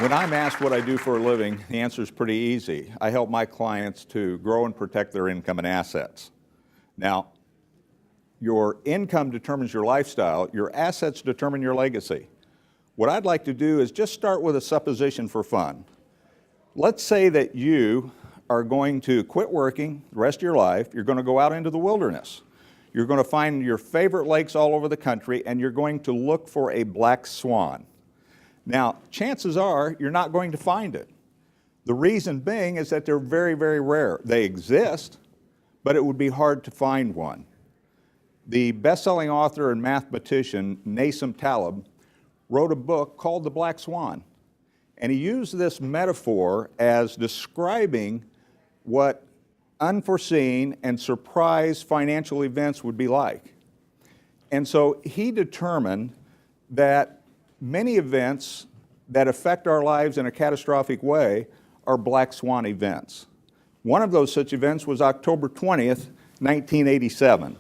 When I'm asked what I do for a living, the answer is pretty easy. I help my clients to grow and protect their income and assets. Now, your income determines your lifestyle. Your assets determine your legacy. What I'd like to do is just start with a supposition for fun. Let's say that you are going to quit working the rest of your life. You're going to go out into the wilderness. You're going to find your favorite lakes all over the country, and you're going to look for a black swan. Now, chances are you're not going to find it. The reason being is that they're very, very rare. They exist, but it would be hard to find one. The best-selling author and mathematician Nassim Taleb wrote a book called The Black Swan, and he used this metaphor as describing what unforeseen and surprise financial events would be like. And so he determined that many events that affect our lives in a catastrophic way are black swan events. One of those such events was October 20th, 1987.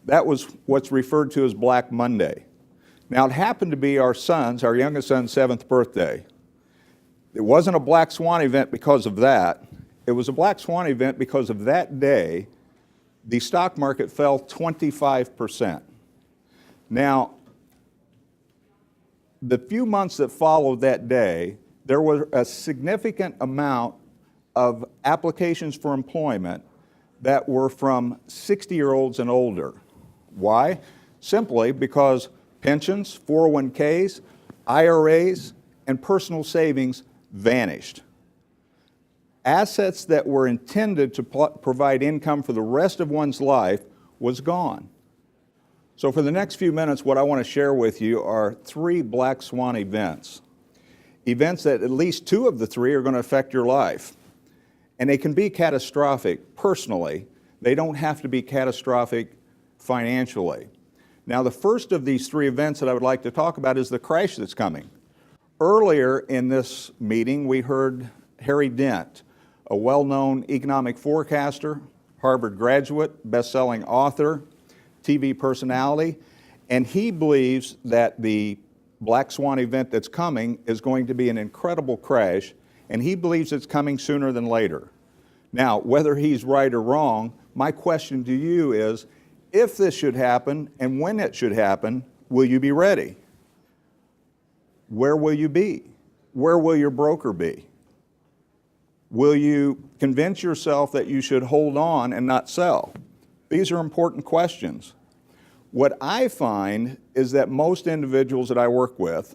That was what's referred to as Black Monday. Now, it happened to be our youngest son's 7th birthday. It wasn't a black swan event because of that. It was a black swan event because of that day, the stock market fell 25%. Now, the few months that followed that day, there was a significant amount of applications for employment that were from 60-year-olds and older. Why? Simply because pensions, 401ks, IRAs, and personal savings vanished. Assets that were intended to provide income for the rest of one's life was gone. So for the next few minutes, what I want to share with you are 3 black swan events. Events that at least 2 of the 3 are going to affect your life. And they can be catastrophic personally. They don't have to be catastrophic financially. Now, the first of these 3 events that I would like to talk about is the crash that's coming. Earlier in this meeting, we heard Harry Dent, a well-known economic forecaster, Harvard graduate, best-selling author, TV personality, and he believes that the black swan event that's coming is going to be an incredible crash, and he believes it's coming sooner than later. Now, whether he's right or wrong, my question to you is, if this should happen and when it should happen, will you be ready? Where will you be? Where will your broker be? Will you convince yourself that you should hold on and not sell? These are important questions. What I find is that most individuals that I work with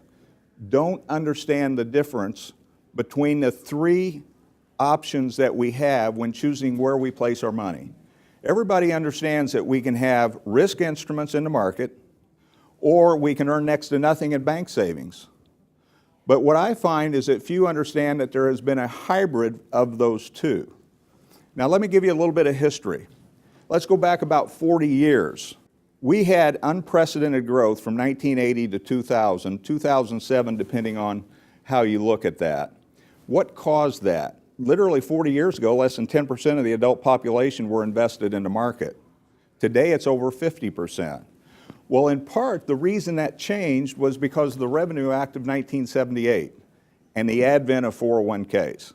don't understand the difference between the 3 options that we have when choosing where we place our money. Everybody understands that we can have risk instruments in the market, or we can earn next to nothing in bank savings. But what I find is that few understand that there has been a hybrid of those 2. Now, let me give you a little bit of history. Let's go back about 40 years. We had unprecedented growth from 1980 to 2000, 2007, depending on how you look at that. What caused that? Literally 40 years ago, less than 10% of the adult population were invested in the market. Today, it's over 50%. Well, in part, the reason that changed was because of the Revenue Act of 1978 and the advent of 401ks.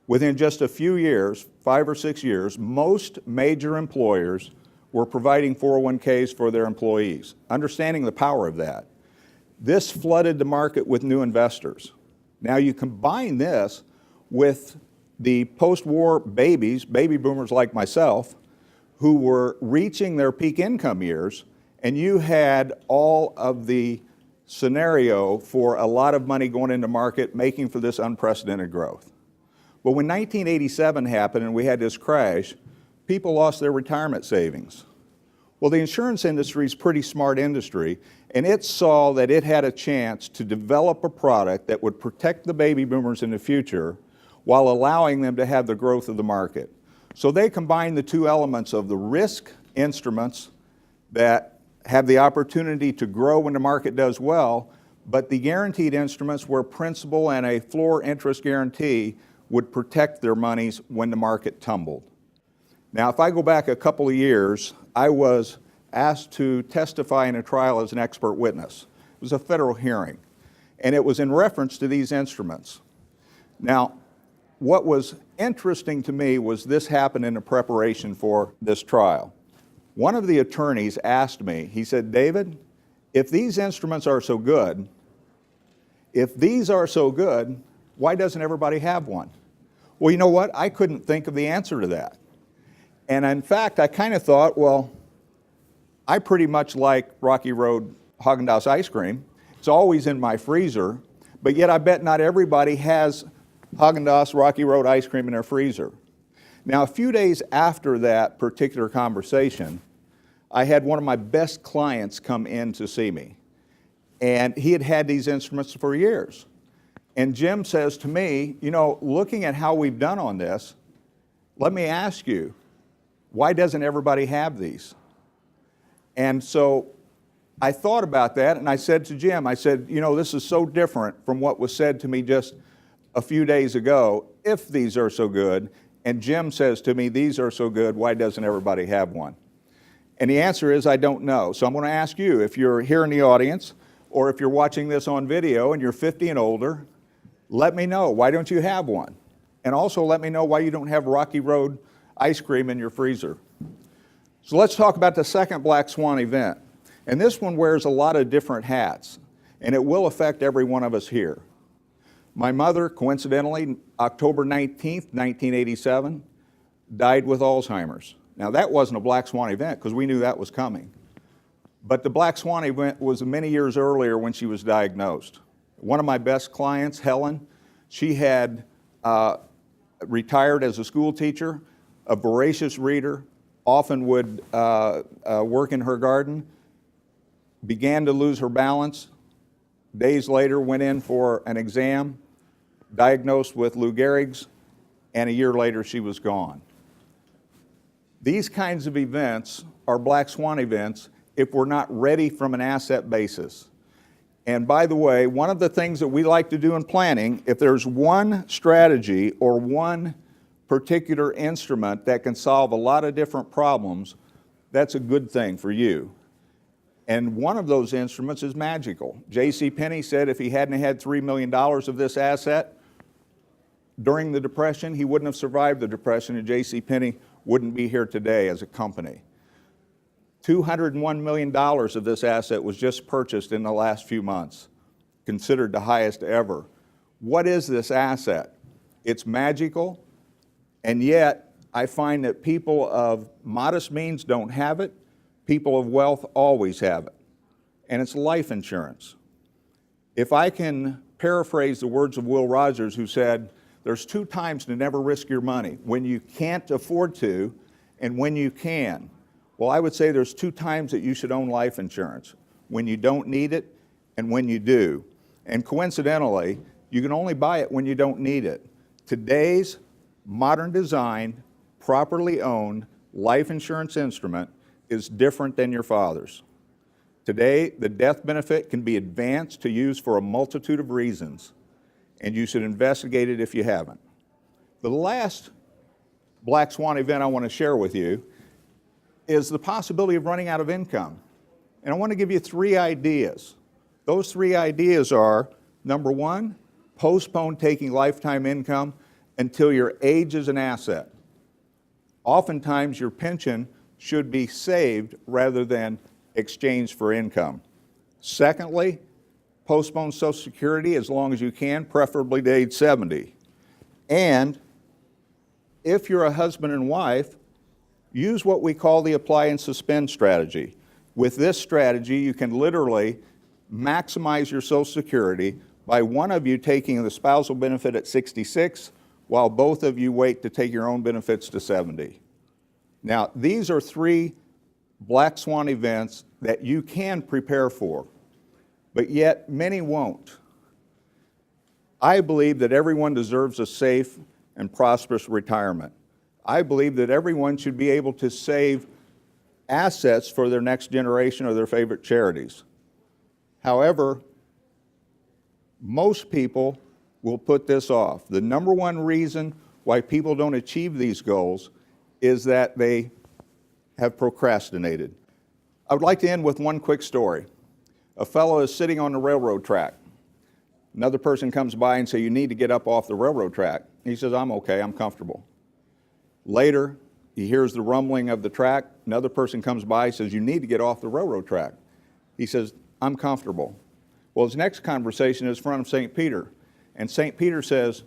Within just a few years, 5 or 6 years, most major employers were providing 401ks for their employees, understanding the power of that. This flooded the market with new investors. Now you combine this with the post-war baby boomers like myself, who were reaching their peak income years, and you had all of the scenario for a lot of money going into market, making for this unprecedented growth. But when 1987 happened and we had this crash, people lost their retirement savings. Well, the insurance industry is a pretty smart industry, and it saw that it had a chance to develop a product that would protect the baby boomers in the future while allowing them to have the growth of the market. So they combined the 2 elements of the risk instruments that have the opportunity to grow when the market does well, but the guaranteed instruments where principal and a floor interest guarantee would protect their monies when the market tumbled. Now, if I go back a couple of years, I was asked to testify in a trial as an expert witness. It was a federal hearing. and it was in reference to these instruments. Now, what was interesting to me was this happened in the preparation for this trial. One of the attorneys asked me, he said, David, if these instruments are so good, why doesn't everybody have one? Well, you know what? I couldn't think of the answer to that. And in fact, I kind of thought, well, I pretty much like Rocky Road Haagen-Dazs ice cream. It's always in my freezer, but yet I bet not everybody has Haagen-Dazs Rocky Road ice cream in their freezer. Now, a few days after that particular conversation, I had one of my best clients come in to see me. And he had had these instruments for years. And Jim says to me, you know, looking at how we've done on this, let me ask you, why doesn't everybody have these? And so I thought about that, and I said to Jim, I said, you know, this is so different from what was said to me just a few days ago, if these are so good. And Jim says to me, these are so good, why doesn't everybody have one? And the answer is, I don't know. So I'm going to ask you, if you're here in the audience, or if you're watching this on video and you're 50 and older, let me know, why don't you have one? And also let me know why you don't have Rocky Road ice cream in your freezer. So let's talk about the second black swan event. And this one wears a lot of different hats, and it will affect every one of us here. My mother, coincidentally, October 19th, 1987, died with Alzheimer's. Now that wasn't a black swan event because we knew that was coming. But the black swan event was many years earlier when she was diagnosed. One of my best clients, Helen, she had retired as a school teacher, a voracious reader, often would work in her garden, began to lose her balance. Days later, went in for an exam, diagnosed with Lou Gehrig's, and a year later she was gone. These kinds of events are black swan events if we're not ready from an asset basis. And by the way, one of the things that we like to do in planning, if there's one strategy or one particular instrument that can solve a lot of different problems, that's a good thing for you. And one of those instruments is magical. J.C. Penney said if he hadn't had $3 million of this asset during the Depression, he wouldn't have survived the Depression, and J.C. Penney wouldn't be here today as a company. $201 million of this asset was just purchased in the last few months, considered the highest ever. What is this asset? It's magical, and yet I find that people of modest means don't have it. People of wealth always have it, and it's life insurance. If I can paraphrase the words of Will Rogers, who said, there's two times to never risk your money, when you can't afford to and when you can. Well, I would say there's two times that you should own life insurance, when you don't need it and when you do. And coincidentally, you can only buy it when you don't need it. Today's modern design, properly owned life insurance instrument is different than your father's. Today, the death benefit can be advanced to use for a multitude of reasons, and you should investigate it if you haven't. The last black swan event I want to share with you is the possibility of running out of income. And I want to give you three ideas. Those three ideas are, number one, postpone taking lifetime income until your age is an asset. Oftentimes, your pension should be saved rather than exchanged for income. Secondly, postpone Social Security as long as you can, preferably to age 70. And if you're a husband and wife, use what we call the apply and suspend strategy. With this strategy, you can literally maximize your Social Security by one of you taking the spousal benefit at 66, while both of you wait to take your own benefits to 70. Now, these are three black swan events that you can prepare for, but yet many won't. I believe that everyone deserves a safe and prosperous retirement. I believe that everyone should be able to save assets for their next generation or their favorite charities. However, most people will put this off. The number one reason why people don't achieve these goals is that they have procrastinated. I would like to end with one quick story. A fellow is sitting on the railroad track. Another person comes by and says, you need to get up off the railroad track. He says, I'm okay, I'm comfortable. Later, he hears the rumbling of the track. Another person comes by and says, you need to get off the railroad track. He says, I'm comfortable. Well, his next conversation is in front of St. Peter. And St. Peter says,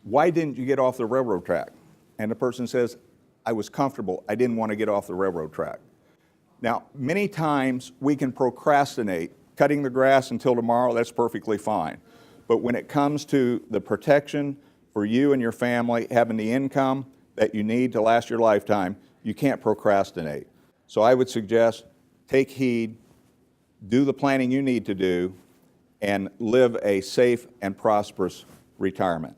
why didn't you get off the railroad track? And the person says, I was comfortable. I didn't want to get off the railroad track. Now, many times we can procrastinate. Cutting the grass until tomorrow, that's perfectly fine. But when it comes to the protection for you and your family, having the income that you need to last your lifetime, you can't procrastinate. So I would suggest take heed, do the planning you need to do, and live a safe and prosperous retirement.